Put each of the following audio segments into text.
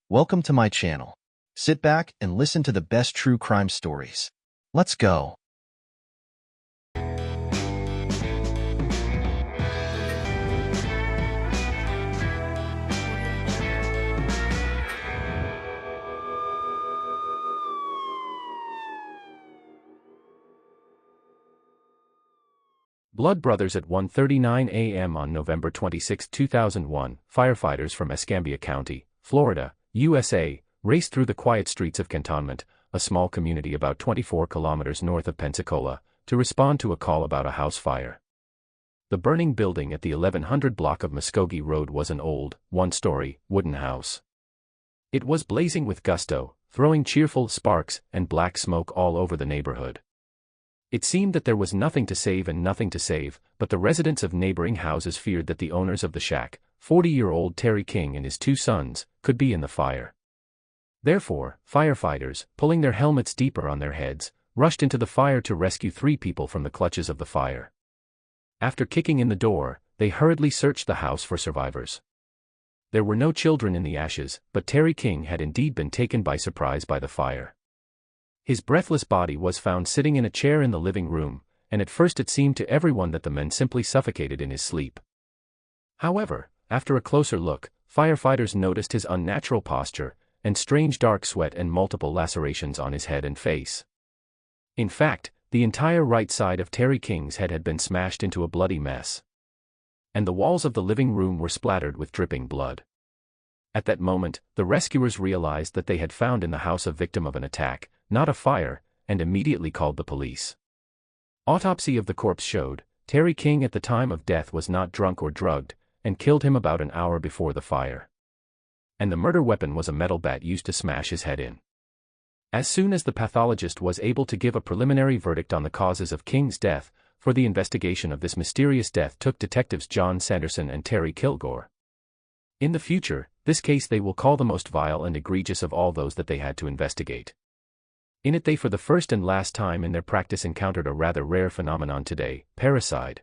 Welcome to my channel. Sit back and listen to the best true crime stories. Let's go. Blood Brothers at 1:39 a.m. on November 26, 2001, firefighters from Escambia County, Florida, USA, raced through the quiet streets of Cantonment, a small community about 24 kilometers north of Pensacola, to respond to a call about a house fire. The burning building at the 1100 block of Muscogee Road was an old, one-story, wooden house. It was blazing with gusto, throwing cheerful sparks and black smoke all over the neighborhood. It seemed that there was nothing to save and nothing to save, but the residents of neighboring houses feared that the owners of the shack, 40-year-old Terry King and his two sons, could be in the fire. Therefore, firefighters, pulling their helmets deeper on their heads, rushed into the fire to rescue 3 people from the clutches of the fire. After kicking in the door, they hurriedly searched the house for survivors. There were no children in the ashes, but Terry King had indeed been taken by surprise by the fire. His breathless body was found sitting in a chair in the living room, and at first it seemed to everyone that the man simply suffocated in his sleep. However, after a closer look, firefighters noticed his unnatural posture, and strange dark sweat and multiple lacerations on his head and face. In fact, the entire right side of Terry King's head had been smashed into a bloody mess. And the walls of the living room were splattered with dripping blood. At that moment, the rescuers realized that they had found in the house a victim of an attack, not a fire, and immediately called the police. Autopsy of the corpse showed, Terry King at the time of death was not drunk or drugged, and killed him about an hour before the fire. And the murder weapon was a metal bat used to smash his head in. As soon as the pathologist was able to give a preliminary verdict on the causes of King's death, for the investigation of this mysterious death took detectives John Sanderson and Terry Kilgore. In the future, this case they will call the most vile and egregious of all those that they had to investigate. In it they for the first and last time in their practice encountered a rather rare phenomenon today, parricide.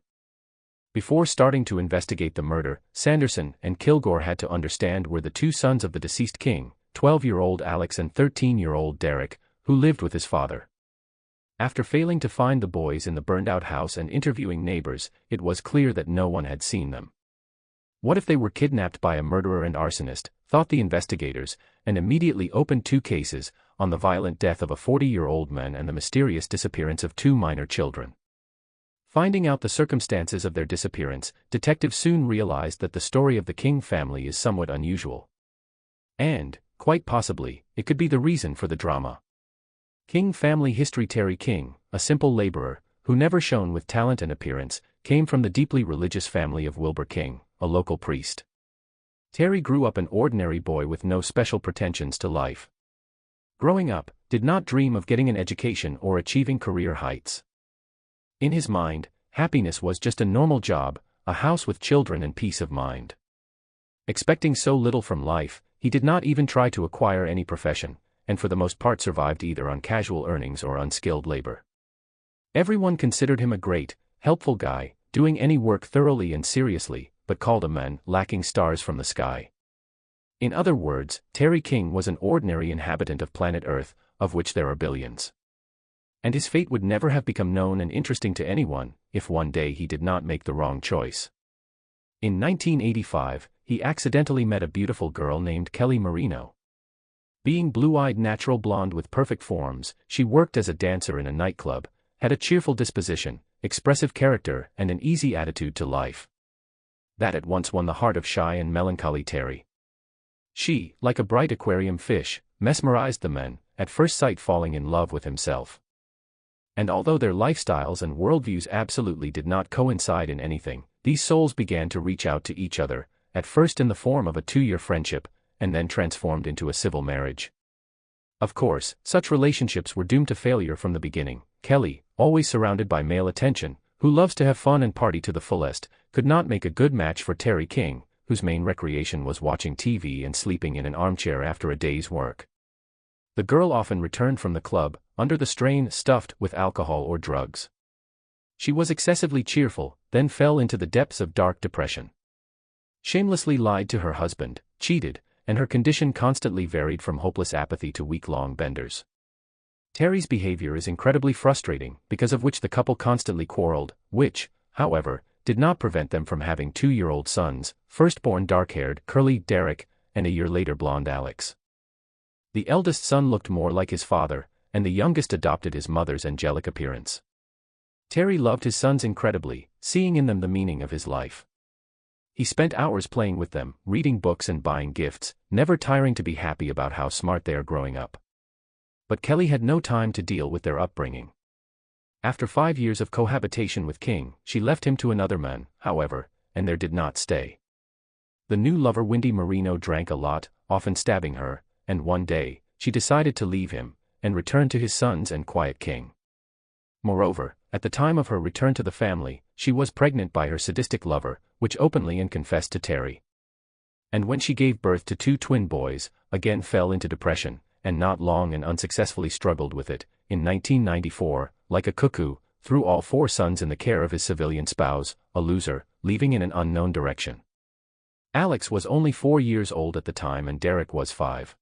Before starting to investigate the murder, Sanderson and Kilgore had to understand were the 2 sons of the deceased King, 12-year-old Alex and 13-year-old Derek, who lived with his father. After failing to find the boys in the burned-out house and interviewing neighbors, it was clear that no one had seen them. What if they were kidnapped by a murderer and arsonist, thought the investigators, and immediately opened 2 cases, on the violent death of a 40-year-old man and the mysterious disappearance of 2 minor children. Finding out the circumstances of their disappearance, detectives soon realized that the story of the King family is somewhat unusual. And, quite possibly, it could be the reason for the drama. King family history. Terry King, a simple laborer, who never shone with talent and appearance, came from the deeply religious family of Wilbur King, a local priest. Terry grew up an ordinary boy with no special pretensions to life. Growing up, did not dream of getting an education or achieving career heights. In his mind, happiness was just a normal job, a house with children and peace of mind. Expecting so little from life, he did not even try to acquire any profession, and for the most part survived either on casual earnings or unskilled labor. Everyone considered him a great, helpful guy, doing any work thoroughly and seriously, but called a man lacking stars from the sky. In other words, Terry King was an ordinary inhabitant of planet Earth, of which there are billions. And his fate would never have become known and interesting to anyone, if one day he did not make the wrong choice. In 1985, he accidentally met a beautiful girl named Kelly Marino. Being blue-eyed natural blonde with perfect forms, she worked as a dancer in a nightclub, had a cheerful disposition, expressive character, and an easy attitude to life. That at once won the heart of shy and melancholy Terry. She, like a bright aquarium fish, mesmerized the men, at first sight falling in love with himself. And although their lifestyles and worldviews absolutely did not coincide in anything, these souls began to reach out to each other, at first in the form of a 2-year friendship, and then transformed into a civil marriage. Of course, such relationships were doomed to failure from the beginning. Kelly, always surrounded by male attention, who loves to have fun and party to the fullest, could not make a good match for Terry King, whose main recreation was watching TV and sleeping in an armchair after a day's work. The girl often returned from the club, under the strain, stuffed with alcohol or drugs. She was excessively cheerful, then fell into the depths of dark depression. Shamelessly lied to her husband, cheated, and her condition constantly varied from hopeless apathy to week-long benders. Terry's behavior is incredibly frustrating, because of which the couple constantly quarreled, which, however, did not prevent them from having 2-year-old sons, firstborn dark-haired, curly Derek, and a year later blonde Alex. The eldest son looked more like his father, and the youngest adopted his mother's angelic appearance. Terry loved his sons incredibly, seeing in them the meaning of his life. He spent hours playing with them, reading books and buying gifts, never tiring to be happy about how smart they are growing up. But Kelly had no time to deal with their upbringing. After 5 years of cohabitation with King, she left him to another man, however, and there did not stay. The new lover Wendy Marino drank a lot, often stabbing her, and one day, she decided to leave him, and return to his sons and quiet King. Moreover, at the time of her return to the family, she was pregnant by her sadistic lover, which openly and confessed to Terry. And when she gave birth to 2 twin boys, again fell into depression, and not long and unsuccessfully struggled with it. In 1994, like a cuckoo, threw all 4 sons in the care of his civilian spouse, a loser, leaving in an unknown direction. Alex was only 4 years old at the time and Derek was 5.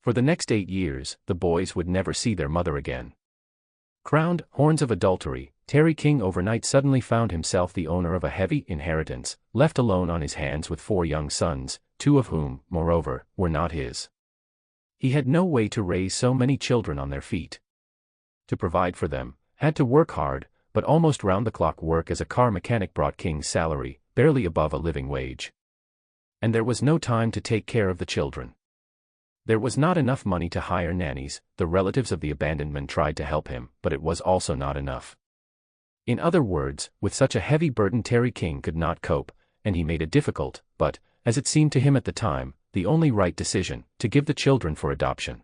For the next 8 years, the boys would never see their mother again. Crowned horns of adultery, Terry King overnight suddenly found himself the owner of a heavy inheritance, left alone on his hands with 4 young sons, 2 of whom, moreover, were not his. He had no way to raise so many children on their feet. To provide for them, had to work hard, but almost round-the-clock work as a car mechanic brought King's salary, barely above a living wage. And there was no time to take care of the children. There was not enough money to hire nannies. The relatives of the abandoned men tried to help him, but it was also not enough. In other words, with such a heavy burden Terry King could not cope, and he made a difficult, but, as it seemed to him at the time, the only right decision, to give the children for adoption.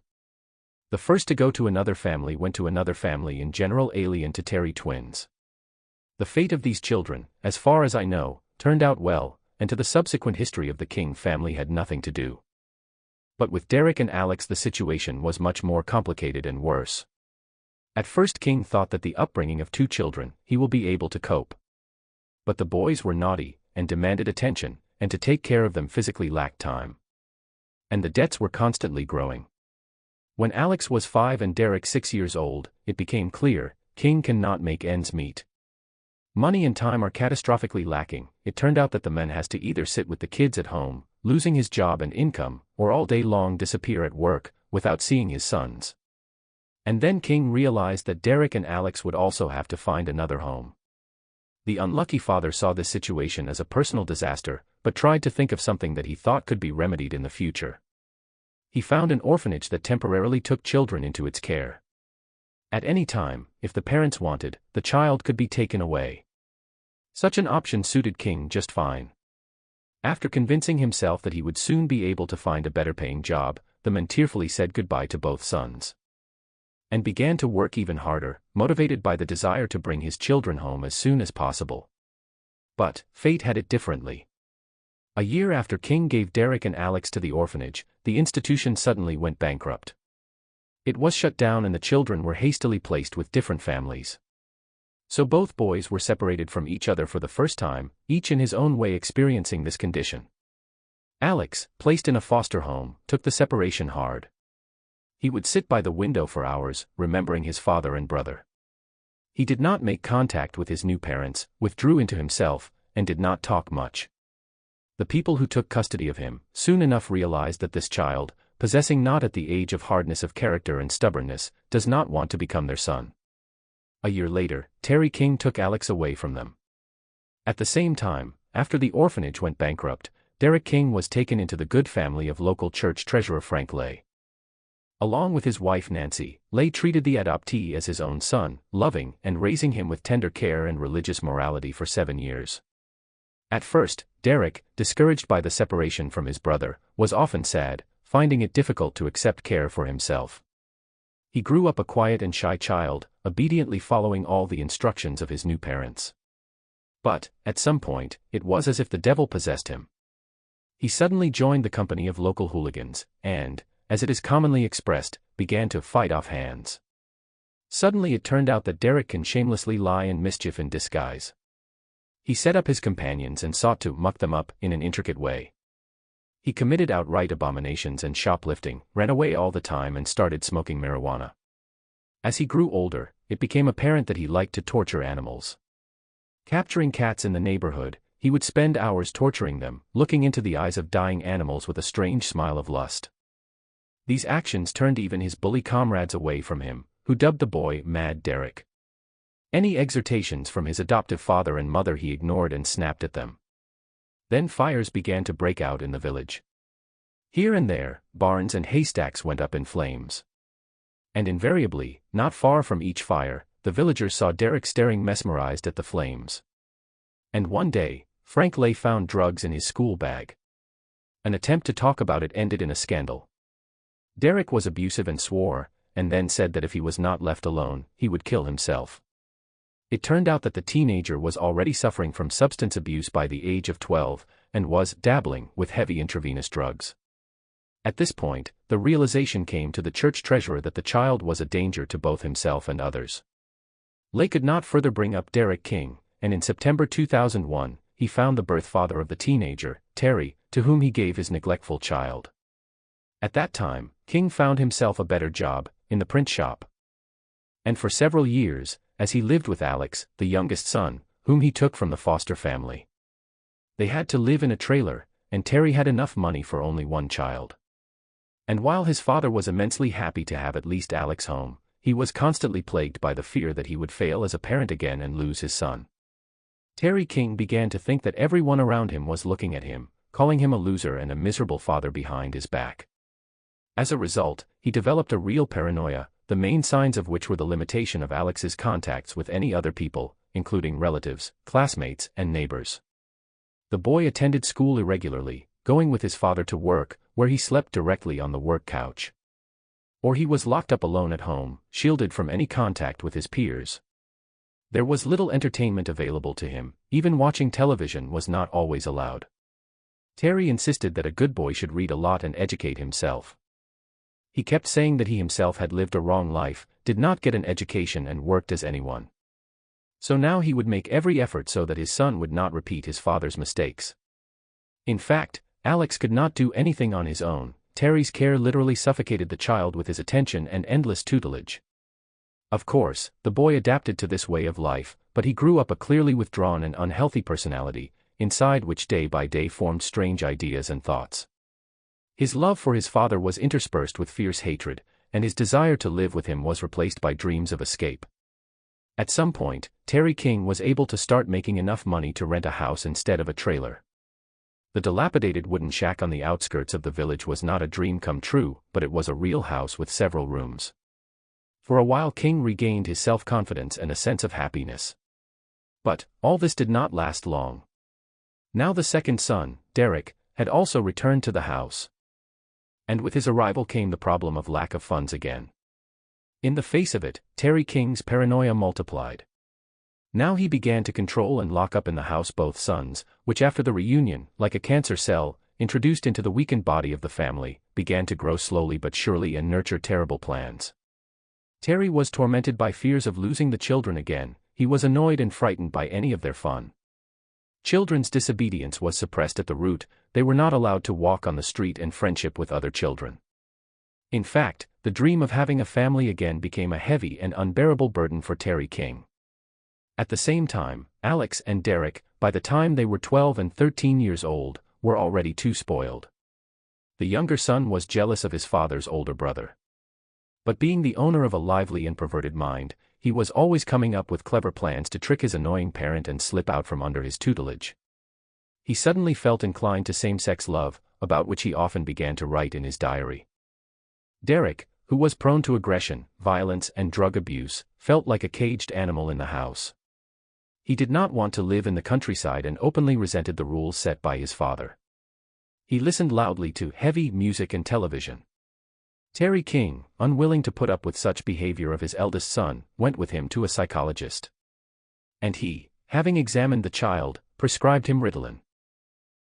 The first to go to another family went to another family in general alien to Terry twins. The fate of these children, as far as I know, turned out well, and to the subsequent history of the King family had nothing to do. But with Derek and Alex the situation was much more complicated and worse. At first King thought that the upbringing of 2 children, he will be able to cope. But the boys were naughty, and demanded attention, and to take care of them physically lacked time. And the debts were constantly growing. When Alex was 5 and Derek 6 years old, it became clear, King cannot make ends meet. Money and time are catastrophically lacking. It turned out that the man has to either sit with the kids at home, losing his job and income, or all day long disappear at work, without seeing his sons. And then King realized that Derek and Alex would also have to find another home. The unlucky father saw this situation as a personal disaster, but tried to think of something that he thought could be remedied in the future. He found an orphanage that temporarily took children into its care. At any time, if the parents wanted, the child could be taken away. Such an option suited King just fine. After convincing himself that he would soon be able to find a better-paying job, the man tearfully said goodbye to both sons. And began to work even harder, motivated by the desire to bring his children home as soon as possible. But, fate had it differently. A year after King gave Derek and Alex to the orphanage, the institution suddenly went bankrupt. It was shut down and the children were hastily placed with different families. So both boys were separated from each other for the first time, each in his own way experiencing this condition. Alex, placed in a foster home, took the separation hard. He would sit by the window for hours, remembering his father and brother. He did not make contact with his new parents, withdrew into himself, and did not talk much. The people who took custody of him soon enough realized that this child, possessing not at the age of hardness of character and stubbornness, does not want to become their son. A year later, Terry King took Alex away from them. At the same time, after the orphanage went bankrupt, Derek King was taken into the good family of local church treasurer Frank Lay. Along with his wife Nancy, Lay treated the adoptee as his own son, loving and raising him with tender care and religious morality for 7 years. At first, Derek, discouraged by the separation from his brother, was often sad, finding it difficult to accept care for himself. He grew up a quiet and shy child, obediently following all the instructions of his new parents. But, at some point, it was as if the devil possessed him. He suddenly joined the company of local hooligans, and, as it is commonly expressed, began to fight off hands. Suddenly it turned out that Derek can shamelessly lie and mischief in disguise. He set up his companions and sought to muck them up in an intricate way. He committed outright abominations and shoplifting, ran away all the time and started smoking marijuana. As he grew older, it became apparent that he liked to torture animals. Capturing cats in the neighborhood, he would spend hours torturing them, looking into the eyes of dying animals with a strange smile of lust. These actions turned even his bully comrades away from him, who dubbed the boy Mad Derek. Any exhortations from his adoptive father and mother he ignored and snapped at them. Then fires began to break out in the village. Here and there, barns and haystacks went up in flames. And invariably, not far from each fire, the villagers saw Derek staring mesmerized at the flames. And one day, Frank Lay found drugs in his school bag. An attempt to talk about it ended in a scandal. Derek was abusive and swore, and then said that if he was not left alone, he would kill himself. It turned out that the teenager was already suffering from substance abuse by the age of 12, and was dabbling with heavy intravenous drugs. At this point, the realization came to the church treasurer that the child was a danger to both himself and others. Lay could not further bring up Derek King, and in September 2001, he found the birth father of the teenager, Terry, to whom he gave his neglectful child. At that time, King found himself a better job, in the print shop. And for several years, as he lived with Alex, the youngest son, whom he took from the foster family. They had to live in a trailer, and Terry had enough money for only one child. And while his father was immensely happy to have at least Alex home, he was constantly plagued by the fear that he would fail as a parent again and lose his son. Terry King began to think that everyone around him was looking at him, calling him a loser and a miserable father behind his back. As a result, he developed a real paranoia, the main signs of which were the limitation of Alex's contacts with any other people, including relatives, classmates, and neighbors. The boy attended school irregularly, going with his father to work, where he slept directly on the work couch. Or he was locked up alone at home, shielded from any contact with his peers. There was little entertainment available to him, even watching television was not always allowed. Terry insisted that a good boy should read a lot and educate himself. He kept saying that he himself had lived a wrong life, did not get an education and worked as anyone. So now he would make every effort so that his son would not repeat his father's mistakes. In fact, Alex could not do anything on his own. Terry's care literally suffocated the child with his attention and endless tutelage. Of course, the boy adapted to this way of life, but he grew up a clearly withdrawn and unhealthy personality, inside which day by day formed strange ideas and thoughts. His love for his father was interspersed with fierce hatred, and his desire to live with him was replaced by dreams of escape. At some point, Terry King was able to start making enough money to rent a house instead of a trailer. The dilapidated wooden shack on the outskirts of the village was not a dream come true, but it was a real house with several rooms. For a while King regained his self-confidence and a sense of happiness. But all this did not last long. Now the second son, Derek, had also returned to the house. And with his arrival came the problem of lack of funds again. In the face of it, Terry King's paranoia multiplied. Now he began to control and lock up in the house both sons, which after the reunion, like a cancer cell, introduced into the weakened body of the family, began to grow slowly but surely and nurture terrible plans. Terry was tormented by fears of losing the children again. He was annoyed and frightened by any of their fun. Children's disobedience was suppressed at the root. They were not allowed to walk on the street and friendship with other children. In fact, the dream of having a family again became a heavy and unbearable burden for Terry King. At the same time, Alex and Derek, by the time they were 12 and 13 years old, were already too spoiled. The younger son was jealous of his father's older brother. But being the owner of a lively and perverted mind, he was always coming up with clever plans to trick his annoying parent and slip out from under his tutelage. He suddenly felt inclined to same-sex love, about which he often began to write in his diary. Derek, who was prone to aggression, violence, and drug abuse, felt like a caged animal in the house. He did not want to live in the countryside and openly resented the rules set by his father. He listened loudly to heavy music and television. Terry King, unwilling to put up with such behavior of his eldest son, went with him to a psychologist. And he, having examined the child, prescribed him Ritalin.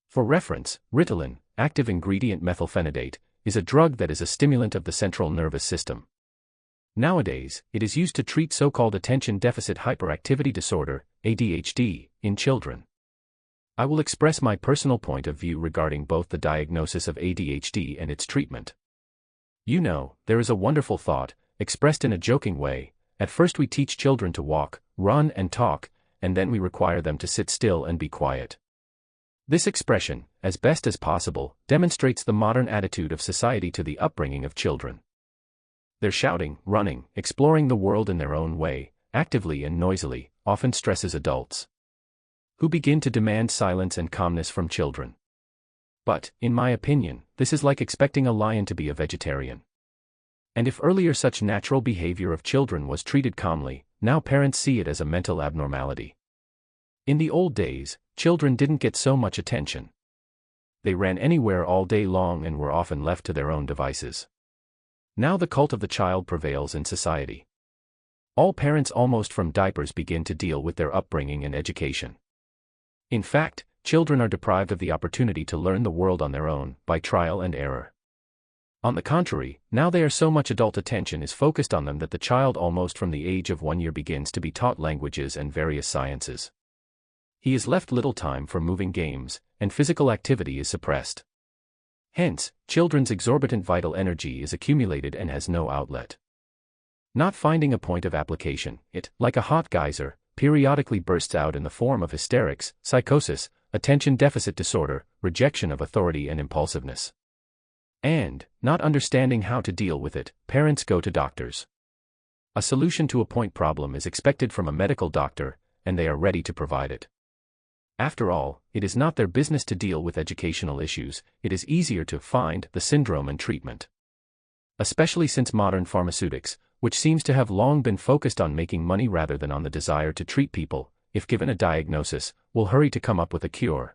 For reference, Ritalin, active ingredient methylphenidate, is a drug that is a stimulant of the central nervous system. Nowadays, it is used to treat so-called attention deficit hyperactivity disorder, ADHD, in children. I will express my personal point of view regarding both the diagnosis of ADHD and its treatment. You know, there is a wonderful thought, expressed in a joking way: at first we teach children to walk, run and talk, and then we require them to sit still and be quiet. This expression, as best as possible, demonstrates the modern attitude of society to the upbringing of children. Their shouting, running, exploring the world in their own way, actively and noisily, often stresses adults, who begin to demand silence and calmness from children. But, in my opinion, this is like expecting a lion to be a vegetarian. And if earlier such natural behavior of children was treated calmly, now parents see it as a mental abnormality. In the old days, children didn't get so much attention. They ran anywhere all day long and were often left to their own devices. Now the cult of the child prevails in society. All parents almost from diapers begin to deal with their upbringing and education. In fact, children are deprived of the opportunity to learn the world on their own, by trial and error. On the contrary, now so much adult attention is focused on them that the child almost from the age of 1 year begins to be taught languages and various sciences. He is left little time for moving games, and physical activity is suppressed. Hence, children's exorbitant vital energy is accumulated and has no outlet. Not finding a point of application, it, like a hot geyser, periodically bursts out in the form of hysterics, psychosis, attention deficit disorder, rejection of authority and impulsiveness. And, not understanding how to deal with it, parents go to doctors. A solution to a point problem is expected from a medical doctor, and they are ready to provide it. After all, it is not their business to deal with educational issues, it is easier to find the syndrome and treatment. Especially since modern pharmaceutics, which seems to have long been focused on making money rather than on the desire to treat people, if given a diagnosis, will hurry to come up with a cure.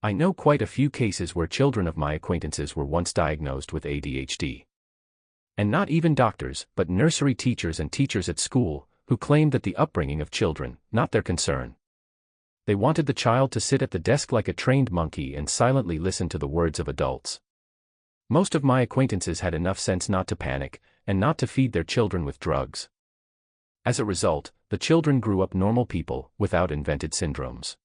I know quite a few cases where children of my acquaintances were once diagnosed with ADHD. And not even doctors, but nursery teachers and teachers at school, who claimed that the upbringing of children, not their concern. They wanted the child to sit at the desk like a trained monkey and silently listen to the words of adults. Most of my acquaintances had enough sense not to panic, and not to feed their children with drugs. As a result, the children grew up normal people, without invented syndromes.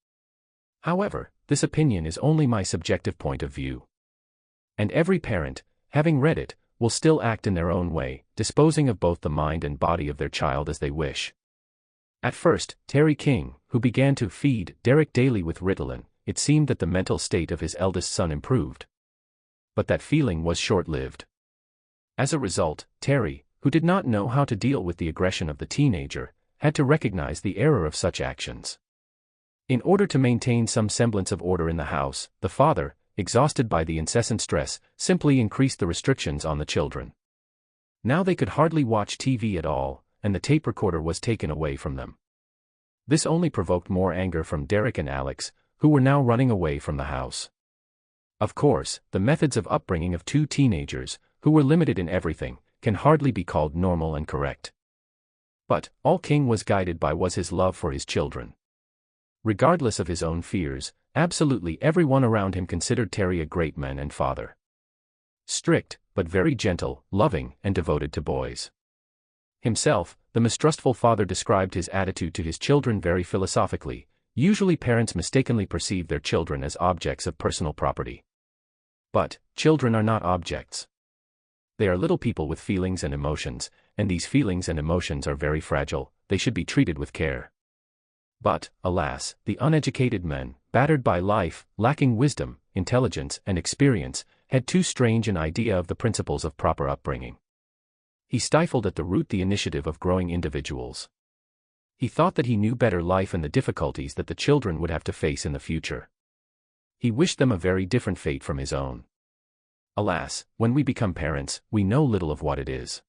However, this opinion is only my subjective point of view. And every parent, having read it, will still act in their own way, disposing of both the mind and body of their child as they wish. At first, Terry King, who began to feed Derek daily with Ritalin, it seemed that the mental state of his eldest son improved. But that feeling was short-lived. As a result, Terry, who did not know how to deal with the aggression of the teenager, had to recognize the error of such actions. In order to maintain some semblance of order in the house, the father, exhausted by the incessant stress, simply increased the restrictions on the children. Now they could hardly watch TV at all, and the tape recorder was taken away from them. This only provoked more anger from Derek and Alex, who were now running away from the house. Of course, the methods of upbringing of two teenagers, who were limited in everything, can hardly be called normal and correct. But, all King was guided by was his love for his children. Regardless of his own fears, absolutely everyone around him considered Terry a great man and father. Strict, but very gentle, loving, and devoted to boys. Himself, the mistrustful father described his attitude to his children very philosophically. Usually parents mistakenly perceive their children as objects of personal property. But, children are not objects. They are little people with feelings and emotions, and these feelings and emotions are very fragile, they should be treated with care. But, alas, the uneducated man, battered by life, lacking wisdom, intelligence, and experience, had too strange an idea of the principles of proper upbringing. He stifled at the root the initiative of growing individuals. He thought that he knew better life and the difficulties that the children would have to face in the future. He wished them a very different fate from his own. Alas, when we become parents, we know little of what it is.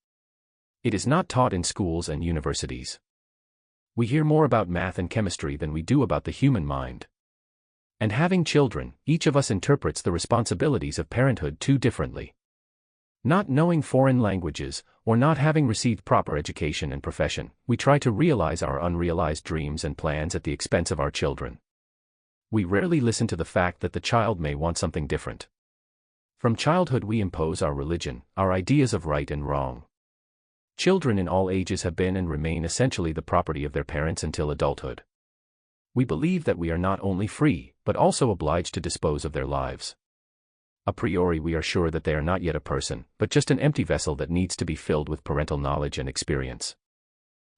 It is not taught in schools and universities. We hear more about math and chemistry than we do about the human mind. And having children, each of us interprets the responsibilities of parenthood too differently. Not knowing foreign languages, or not having received proper education and profession, we try to realize our unrealized dreams and plans at the expense of our children. We rarely listen to the fact that the child may want something different. From childhood we impose our religion, our ideas of right and wrong. Children in all ages have been and remain essentially the property of their parents until adulthood. We believe that we are not only free, but also obliged to dispose of their lives. A priori we are sure that they are not yet a person, but just an empty vessel that needs to be filled with parental knowledge and experience.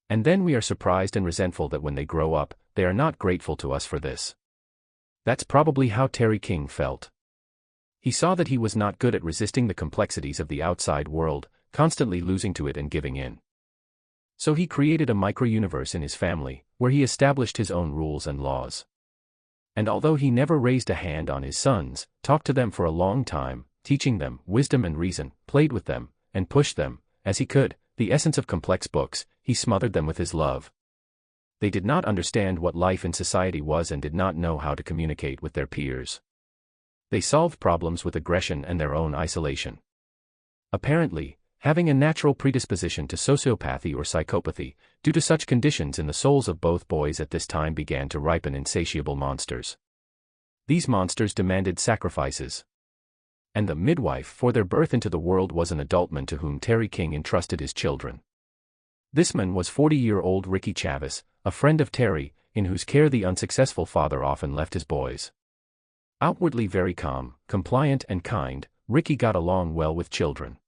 And then we are surprised and resentful that when they grow up, they are not grateful to us for this. That's probably how Terry King felt. He saw that he was not good at resisting the complexities of the outside world, constantly losing to it and giving in. So he created a micro-universe in his family, where he established his own rules and laws. And although he never raised a hand on his sons, talked to them for a long time, teaching them wisdom and reason, played with them, and pushed them, as he could, the essence of complex books, he smothered them with his love. They did not understand what life in society was and did not know how to communicate with their peers. They solved problems with aggression and their own isolation. Apparently, having a natural predisposition to sociopathy or psychopathy, due to such conditions in the souls of both boys at this time began to ripen insatiable monsters. These monsters demanded sacrifices. And the midwife for their birth into the world was an adult man to whom Terry King entrusted his children. This man was 40-year-old Ricky Chavez, a friend of Terry, in whose care the unsuccessful father often left his boys. Outwardly very calm, compliant and kind, Ricky got along well with children.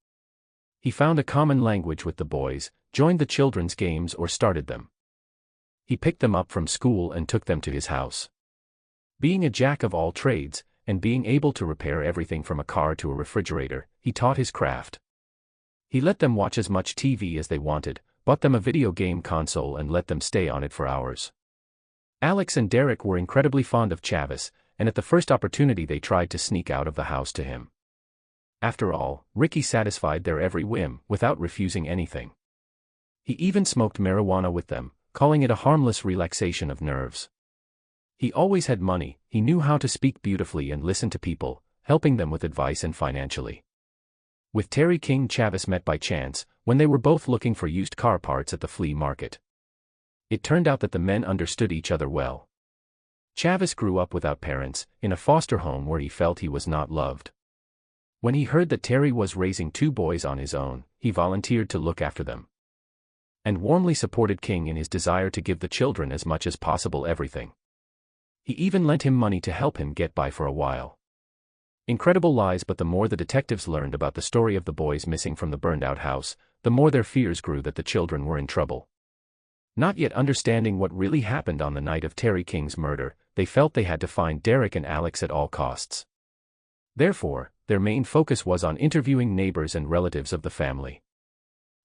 He found a common language with the boys, joined the children's games or started them. He picked them up from school and took them to his house. Being a jack of all trades, and being able to repair everything from a car to a refrigerator, he taught his craft. He let them watch as much TV as they wanted, bought them a video game console and let them stay on it for hours. Alex and Derek were incredibly fond of Chavez, and at the first opportunity they tried to sneak out of the house to him. After all, Ricky satisfied their every whim, without refusing anything. He even smoked marijuana with them, calling it a harmless relaxation of nerves. He always had money, he knew how to speak beautifully and listen to people, helping them with advice and financially. With Terry King Chavez met by chance, when they were both looking for used car parts at the flea market. It turned out that the men understood each other well. Chavez grew up without parents, in a foster home where he felt he was not loved. When he heard that Terry was raising 2 boys on his own, he volunteered to look after them. And warmly supported King in his desire to give the children as much as possible everything. He even lent him money to help him get by for a while. Incredible lies, but the more the detectives learned about the story of the boys missing from the burned-out house, the more their fears grew that the children were in trouble. Not yet understanding what really happened on the night of Terry King's murder, they felt they had to find Derek and Alex at all costs. Therefore, their main focus was on interviewing neighbors and relatives of the family.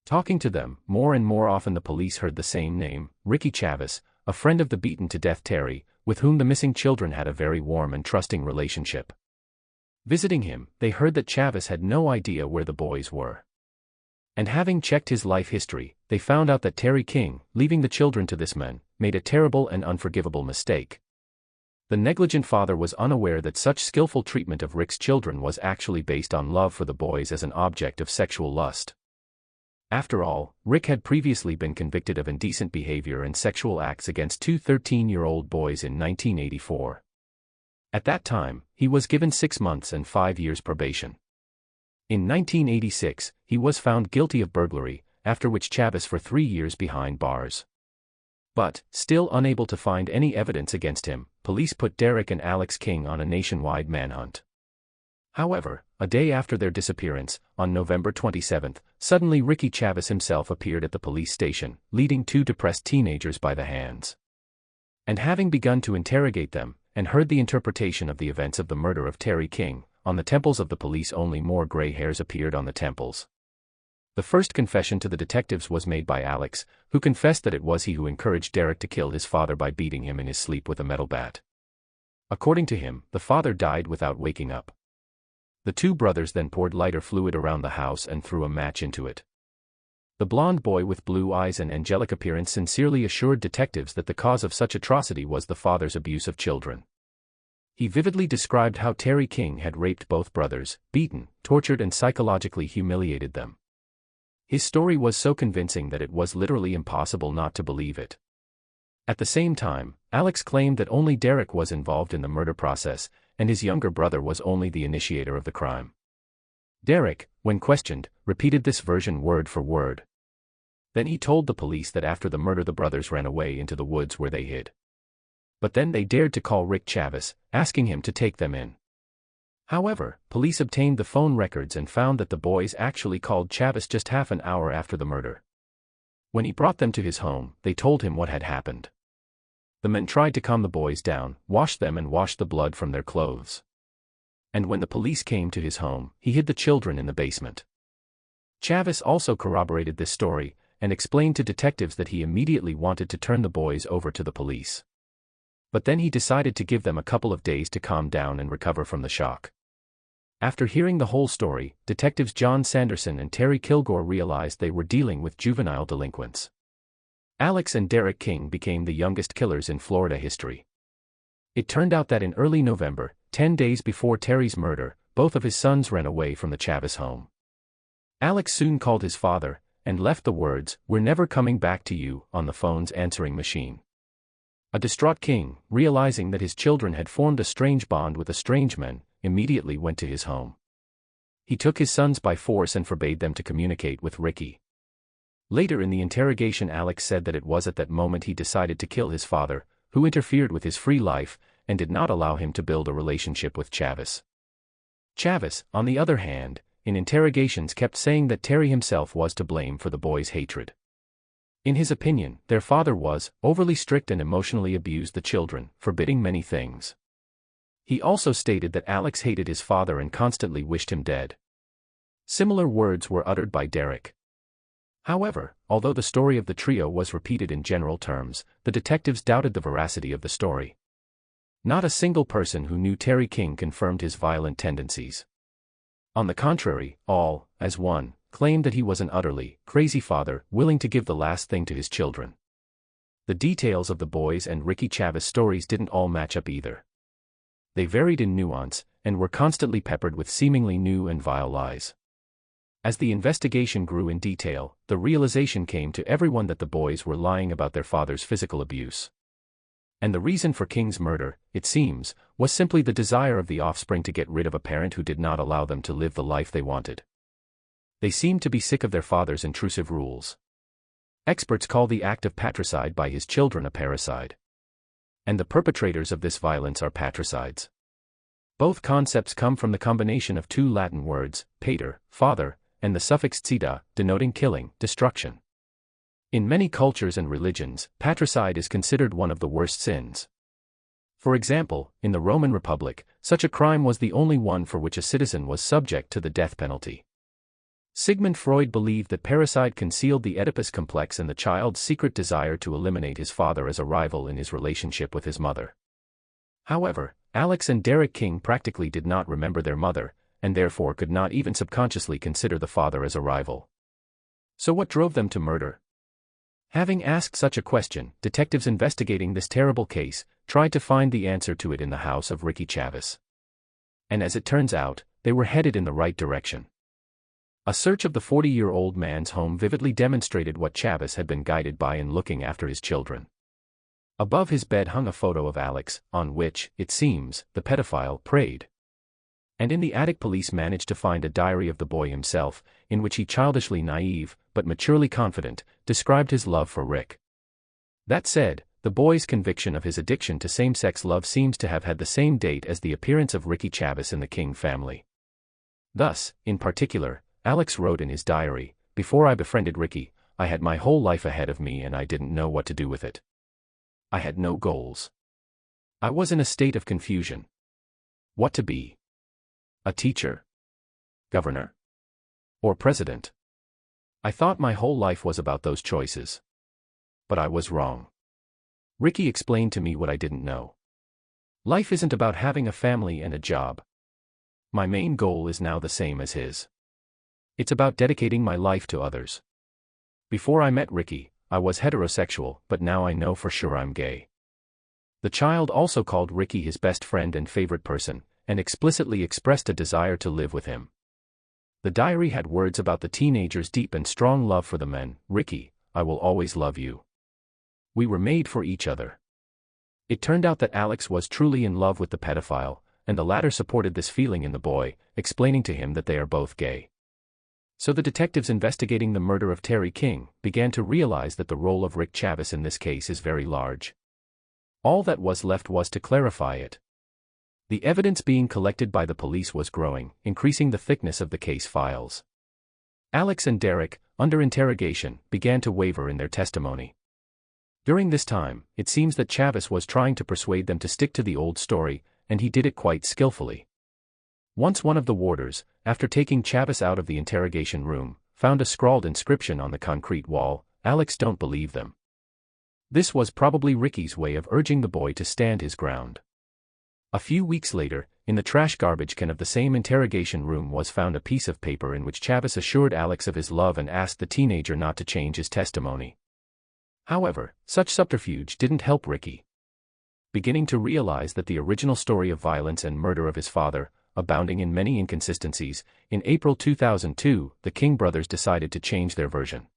Talking to them, more and more often the police heard the same name, Ricky Chavez, a friend of the beaten-to-death Terry, with whom the missing children had a very warm and trusting relationship. Visiting him, they heard that Chavez had no idea where the boys were. And having checked his life history, they found out that Terry King, leaving the children to this man, made a terrible and unforgivable mistake. The negligent father was unaware that such skillful treatment of Rick's children was actually based on love for the boys as an object of sexual lust. After all, Rick had previously been convicted of indecent behavior and sexual acts against 2 13-year-old boys in 1984. At that time, he was given 6 months and 5 years probation. In 1986, he was found guilty of burglary, after which Chavez for 3 years behind bars. But, still unable to find any evidence against him, police put Derek and Alex King on a nationwide manhunt. However, a day after their disappearance, on November 27, suddenly Ricky Chavez himself appeared at the police station, leading 2 depressed teenagers by the hands. And having begun to interrogate them, and heard the interpretation of the events of the murder of Terry King, on the temples of the police only more gray hairs appeared on the temples. The first confession to the detectives was made by Alex, who confessed that it was he who encouraged Derek to kill his father by beating him in his sleep with a metal bat. According to him, the father died without waking up. The 2 brothers then poured lighter fluid around the house and threw a match into it. The blond boy with blue eyes and angelic appearance sincerely assured detectives that the cause of such atrocity was the father's abuse of children. He vividly described how Terry King had raped both brothers, beaten, tortured and psychologically humiliated them. His story was so convincing that it was literally impossible not to believe it. At the same time, Alex claimed that only Derek was involved in the murder process, and his younger brother was only the initiator of the crime. Derek, when questioned, repeated this version word for word. Then he told the police that after the murder the brothers ran away into the woods where they hid. But then they dared to call Rick Chavez, asking him to take them in. However, police obtained the phone records and found that the boys actually called Chavez just half an hour after the murder. When he brought them to his home, they told him what had happened. The men tried to calm the boys down, washed them and washed the blood from their clothes. And when the police came to his home, he hid the children in the basement. Chavez also corroborated this story, and explained to detectives that he immediately wanted to turn the boys over to the police. But then he decided to give them a couple of days to calm down and recover from the shock. After hearing the whole story, detectives John Sanderson and Terry Kilgore realized they were dealing with juvenile delinquents. Alex and Derek King became the youngest killers in Florida history. It turned out that in early November, 10 days before Terry's murder, both of his sons ran away from the Chavez home. Alex soon called his father, and left the words, "We're never coming back to you," on the phone's answering machine. A distraught King, realizing that his children had formed a strange bond with a strange man, immediately went to his home. He took his sons by force and forbade them to communicate with Ricky. Later in the interrogation, Alex said that it was at that moment he decided to kill his father, who interfered with his free life, and did not allow him to build a relationship with Chavez. Chavez, on the other hand, in interrogations kept saying that Terry himself was to blame for the boys' hatred. In his opinion, their father was overly strict and emotionally abused the children, forbidding many things. He also stated that Alex hated his father and constantly wished him dead. Similar words were uttered by Derek. However, although the story of the trio was repeated in general terms, the detectives doubted the veracity of the story. Not a single person who knew Terry King confirmed his violent tendencies. On the contrary, all, as one, claimed that he was an utterly crazy father, willing to give the last thing to his children. The details of the boys and Ricky Chavez stories didn't all match up either. They varied in nuance, and were constantly peppered with seemingly new and vile lies. As the investigation grew in detail, the realization came to everyone that the boys were lying about their father's physical abuse. And the reason for King's murder, it seems, was simply the desire of the offspring to get rid of a parent who did not allow them to live the life they wanted. They seemed to be sick of their father's intrusive rules. Experts call the act of patricide by his children a parricide. And the perpetrators of this violence are patricides. Both concepts come from the combination of two Latin words, pater, father, and the suffix cida, denoting killing, destruction. In many cultures and religions, patricide is considered one of the worst sins. For example, in the Roman Republic, such a crime was the only one for which a citizen was subject to the death penalty. Sigmund Freud believed that parricide concealed the Oedipus complex and the child's secret desire to eliminate his father as a rival in his relationship with his mother. However, Alex and Derek King practically did not remember their mother, and therefore could not even subconsciously consider the father as a rival. So what drove them to murder? Having asked such a question, detectives investigating this terrible case tried to find the answer to it in the house of Ricky Chavez. And as it turns out, they were headed in the right direction. A search of the 40-year-old man's home vividly demonstrated what Chavez had been guided by in looking after his children. Above his bed hung a photo of Alex, on which, it seems, the pedophile prayed. And in the attic, police managed to find a diary of the boy himself, in which he childishly naive, but maturely confident, described his love for Rick. That said, the boy's conviction of his addiction to same-sex love seems to have had the same date as the appearance of Ricky Chavez in the King family. Thus, in particular, Alex wrote in his diary, "Before I befriended Ricky, I had my whole life ahead of me and I didn't know what to do with it. I had no goals. I was in a state of confusion. What to be? A teacher? Governor? Or president? I thought my whole life was about those choices. But I was wrong. Ricky explained to me what I didn't know. Life isn't about having a family and a job. My main goal is now the same as his. It's about dedicating my life to others. Before I met Ricky, I was heterosexual, but now I know for sure I'm gay." The child also called Ricky his best friend and favorite person, and explicitly expressed a desire to live with him. The diary had words about the teenager's deep and strong love for the men. "Ricky, I will always love you. We were made for each other." It turned out that Alex was truly in love with the pedophile, and the latter supported this feeling in the boy, explaining to him that they are both gay. So the detectives investigating the murder of Terry King began to realize that the role of Rick Chavez in this case is very large. All that was left was to clarify it. The evidence being collected by the police was growing, increasing the thickness of the case files. Alex and Derek, under interrogation, began to waver in their testimony. During this time, it seems that Chavis was trying to persuade them to stick to the old story, and he did it quite skillfully. Once one of the warders, after taking Chavis out of the interrogation room, found a scrawled inscription on the concrete wall, "Alex, don't believe them." This was probably Ricky's way of urging the boy to stand his ground. A few weeks later, in the trash garbage can of the same interrogation room was found a piece of paper in which Chavis assured Alex of his love and asked the teenager not to change his testimony. However, such subterfuge didn't help Ricky. Beginning to realize that the original story of violence and murder of his father, abounding in many inconsistencies, in April 2002, the King brothers decided to change their version.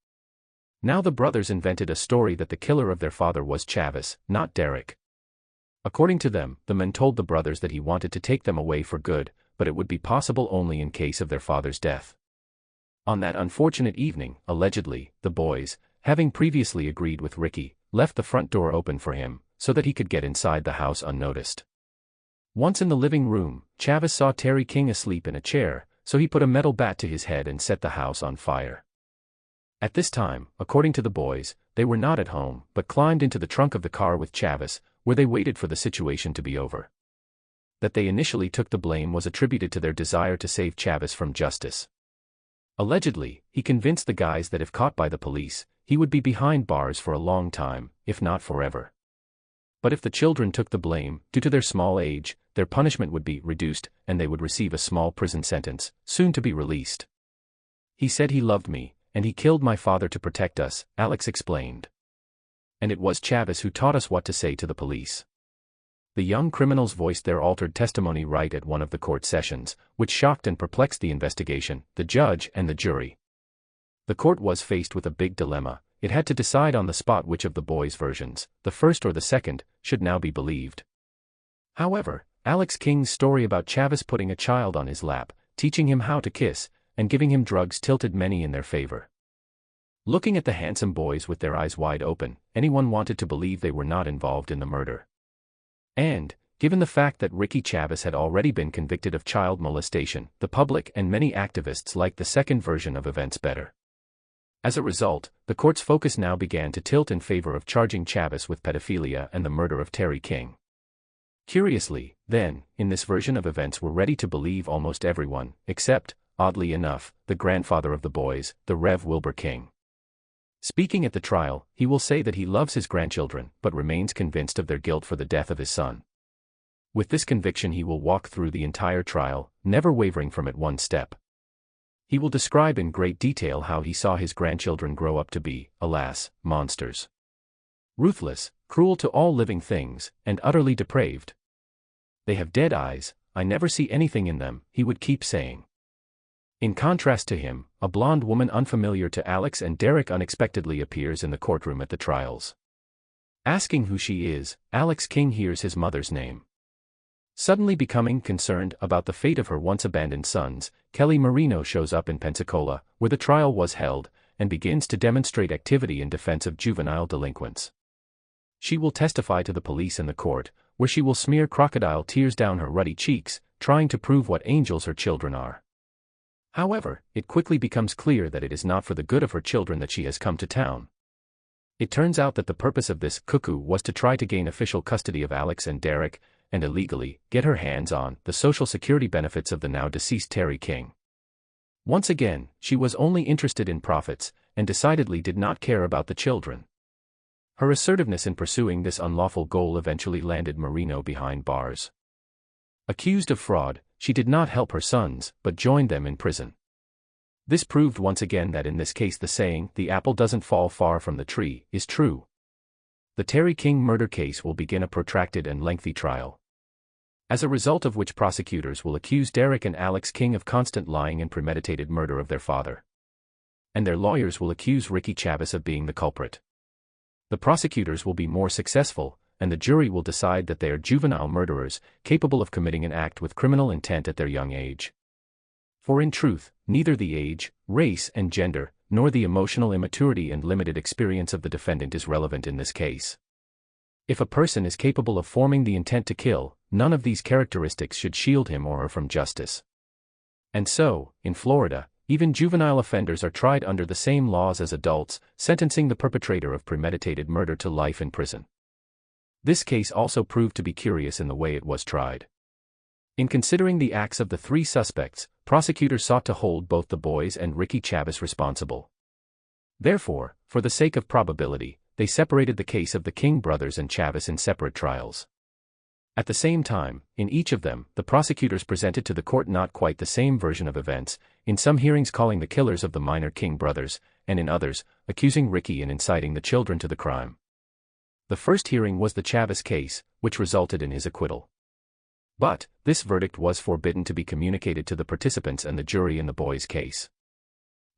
Now the brothers invented a story that the killer of their father was Chavis, not Derek. According to them, the man told the brothers that he wanted to take them away for good, but it would be possible only in case of their father's death. On that unfortunate evening, allegedly, the boys, having previously agreed with Ricky, left the front door open for him, so that he could get inside the house unnoticed. Once in the living room, Chavis saw Terry King asleep in a chair, so he put a metal bat to his head and set the house on fire. At this time, according to the boys, they were not at home, but climbed into the trunk of the car with Chavis, where they waited for the situation to be over. That they initially took the blame was attributed to their desire to save Chavis from justice. Allegedly, he convinced the guys that if caught by the police, he would be behind bars for a long time, if not forever. But if the children took the blame, due to their small age, their punishment would be reduced, and they would receive a small prison sentence, soon to be released. "He said he loved me, and he killed my father to protect us," Alex explained. "And it was Chavis who taught us what to say to the police." The young criminals voiced their altered testimony right at one of the court sessions, which shocked and perplexed the investigation, the judge, and the jury. The court was faced with a big dilemma. It had to decide on the spot which of the boys' versions, the first or the second, should now be believed. However, Alex King's story about Chavis putting a child on his lap, teaching him how to kiss, and giving him drugs tilted many in their favor. Looking at the handsome boys with their eyes wide open, anyone wanted to believe they were not involved in the murder. And, given the fact that Ricky Chavis had already been convicted of child molestation, the public and many activists liked the second version of events better. As a result, the court's focus now began to tilt in favor of charging Chavis with pedophilia and the murder of Terry King. Curiously, then, in this version of events were ready to believe almost everyone, except, oddly enough, the grandfather of the boys, the Rev. Wilbur King. Speaking at the trial, he will say that he loves his grandchildren, but remains convinced of their guilt for the death of his son. With this conviction he will walk through the entire trial, never wavering from it one step. He will describe in great detail how he saw his grandchildren grow up to be, alas, monsters. Ruthless, cruel to all living things, and utterly depraved. "They have dead eyes, I never see anything in them," he would keep saying. In contrast to him, a blonde woman unfamiliar to Alex and Derek unexpectedly appears in the courtroom at the trials. Asking who she is, Alex King hears his mother's name. Suddenly becoming concerned about the fate of her once-abandoned sons, Kelly Marino shows up in Pensacola, where the trial was held, and begins to demonstrate activity in defense of juvenile delinquents. She will testify to the police and the court, where she will smear crocodile tears down her ruddy cheeks, trying to prove what angels her children are. However, it quickly becomes clear that it is not for the good of her children that she has come to town. It turns out that the purpose of this cuckoo was to try to gain official custody of Alex and Derek, and illegally get her hands on the Social Security benefits of the now deceased Terry King. Once again, she was only interested in profits, and decidedly did not care about the children. Her assertiveness in pursuing this unlawful goal eventually landed Marino behind bars. Accused of fraud, she did not help her sons, but joined them in prison. This proved once again that in this case the saying, "the apple doesn't fall far from the tree," is true. The Terry King murder case will begin a protracted and lengthy trial, as a result of which prosecutors will accuse Derek and Alex King of constant lying and premeditated murder of their father. And their lawyers will accuse Ricky Chavis of being the culprit. The prosecutors will be more successful, and the jury will decide that they are juvenile murderers, capable of committing an act with criminal intent at their young age. For in truth, neither the age, race and gender, nor the emotional immaturity and limited experience of the defendant is relevant in this case. If a person is capable of forming the intent to kill, none of these characteristics should shield him or her from justice. And so, in Florida, even juvenile offenders are tried under the same laws as adults, sentencing the perpetrator of premeditated murder to life in prison. This case also proved to be curious in the way it was tried. In considering the acts of the three suspects, prosecutors sought to hold both the boys and Ricky Chavez responsible. Therefore, for the sake of probability, they separated the case of the King brothers and Chavez in separate trials. At the same time, in each of them, the prosecutors presented to the court not quite the same version of events, in some hearings calling the killers of the minor King brothers, and in others, accusing Ricky and inciting the children to the crime. The first hearing was the Chavez case, which resulted in his acquittal. But, this verdict was forbidden to be communicated to the participants and the jury in the boys' case.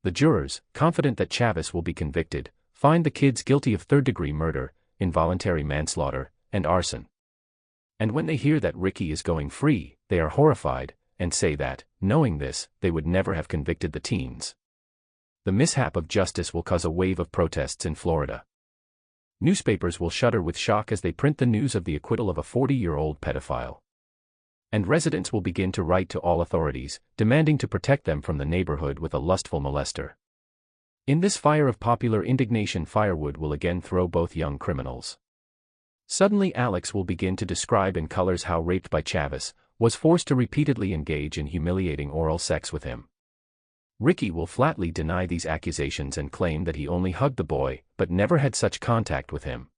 The jurors, confident that Chavez will be convicted, find the kids guilty of third-degree murder, involuntary manslaughter, and arson. And when they hear that Ricky is going free, they are horrified, and say that, knowing this, they would never have convicted the teens. The mishap of justice will cause a wave of protests in Florida. Newspapers will shudder with shock as they print the news of the acquittal of a 40-year-old pedophile. And residents will begin to write to all authorities, demanding to protect them from the neighborhood with a lustful molester. In this fire of popular indignation, firewood will again throw both young criminals. Suddenly Alex will begin to describe in colors how, raped by Chavez, was forced to repeatedly engage in humiliating oral sex with him. Ricky will flatly deny these accusations and claim that he only hugged the boy, but never had such contact with him.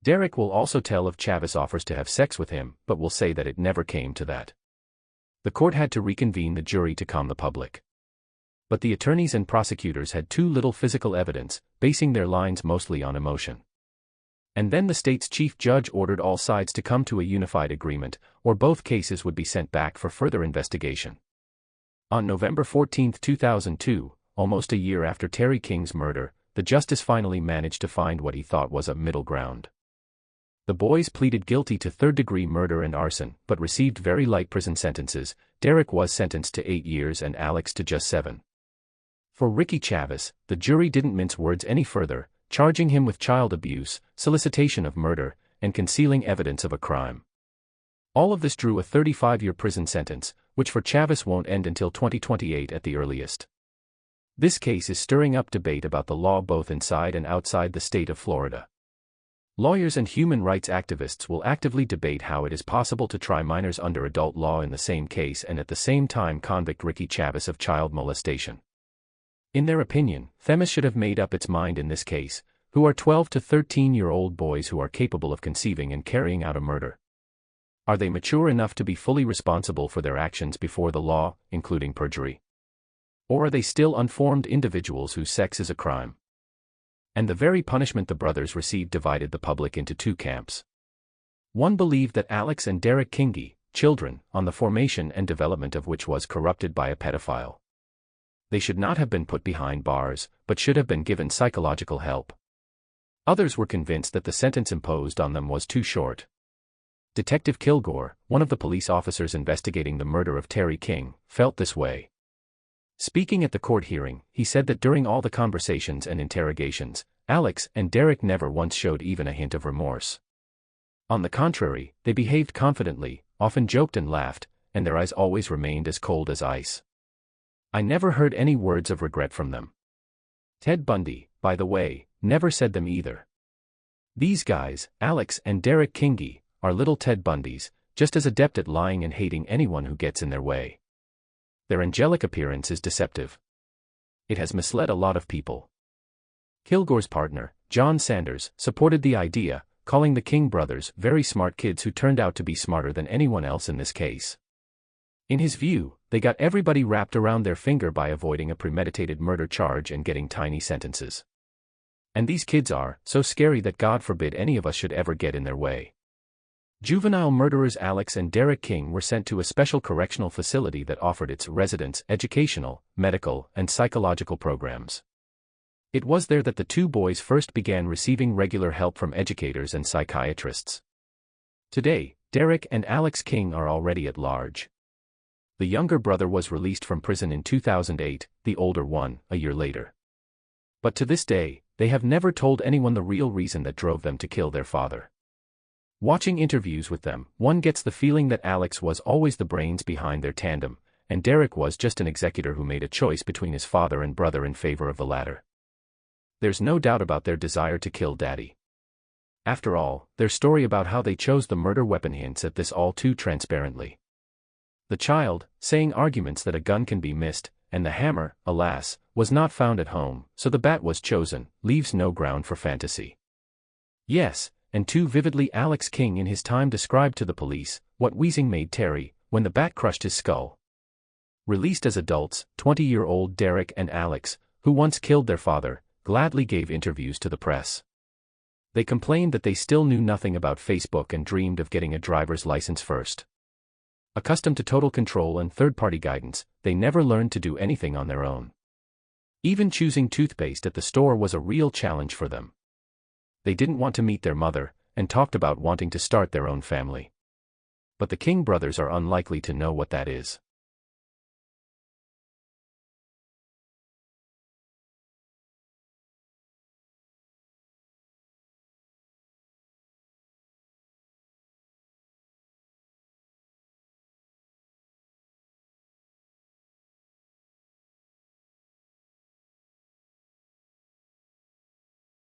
Derek will also tell of Chavez offers to have sex with him, but will say that it never came to that. The court had to reconvene the jury to calm the public. But the attorneys and prosecutors had too little physical evidence, basing their lines mostly on emotion. And then the state's chief judge ordered all sides to come to a unified agreement, or both cases would be sent back for further investigation. On November 14, 2002, almost a year after Terry King's murder, the justice finally managed to find what he thought was a middle ground. The boys pleaded guilty to third-degree murder and arson, but received very light prison sentences. Derek was sentenced to 8 years and Alex to just 7. For Ricky Chavez, the jury didn't mince words any further, charging him with child abuse, solicitation of murder, and concealing evidence of a crime. All of this drew a 35-year prison sentence, which for Chavez won't end until 2028 at the earliest. This case is stirring up debate about the law both inside and outside the state of Florida. Lawyers and human rights activists will actively debate how it is possible to try minors under adult law in the same case and at the same time convict Ricky Chavez of child molestation. In their opinion, Themis should have made up its mind in this case, who are 12 to 13-year-old boys who are capable of conceiving and carrying out a murder. Are they mature enough to be fully responsible for their actions before the law, including perjury? Or are they still unformed individuals whose sex is a crime? And the very punishment the brothers received divided the public into two camps. One believed that Alex and Derek Kingi, children, on the formation and development of which was corrupted by a pedophile. They should not have been put behind bars, but should have been given psychological help. Others were convinced that the sentence imposed on them was too short. Detective Kilgore, one of the police officers investigating the murder of Terry King, felt this way. Speaking at the court hearing, he said that during all the conversations and interrogations, Alex and Derek never once showed even a hint of remorse. On the contrary, they behaved confidently, often joked and laughed, and their eyes always remained as cold as ice. I never heard any words of regret from them. Ted Bundy, by the way, never said them either. These guys, Alex and Derek Kingi, are little Ted Bundys, just as adept at lying and hating anyone who gets in their way. Their angelic appearance is deceptive. It has misled a lot of people. Kilgore's partner, John Sanders, supported the idea, calling the King brothers very smart kids who turned out to be smarter than anyone else in this case. In his view, they got everybody wrapped around their finger by avoiding a premeditated murder charge and getting tiny sentences. And these kids are so scary that God forbid any of us should ever get in their way. Juvenile murderers Alex and Derek King were sent to a special correctional facility that offered its residents educational, medical, and psychological programs. It was there that the two boys first began receiving regular help from educators and psychiatrists. Today, Derek and Alex King are already at large. The younger brother was released from prison in 2008, the older one, a year later. But to this day, they have never told anyone the real reason that drove them to kill their father. Watching interviews with them, one gets the feeling that Alex was always the brains behind their tandem, and Derek was just an executor who made a choice between his father and brother in favor of the latter. There's no doubt about their desire to kill Daddy. After all, their story about how they chose the murder weapon hints at this all too transparently. The child, saying arguments that a gun can be missed, and the hammer, alas, was not found at home, so the bat was chosen, leaves no ground for fantasy. Yes, and too vividly Alex King in his time described to the police what wheezing made Terry when the bat crushed his skull. Released as adults, 20-year-old Derek and Alex, who once killed their father, gladly gave interviews to the press. They complained that they still knew nothing about Facebook and dreamed of getting a driver's license first. Accustomed to total control and third-party guidance, they never learned to do anything on their own. Even choosing toothpaste at the store was a real challenge for them. They didn't want to meet their mother, and talked about wanting to start their own family. But the King brothers are unlikely to know what that is.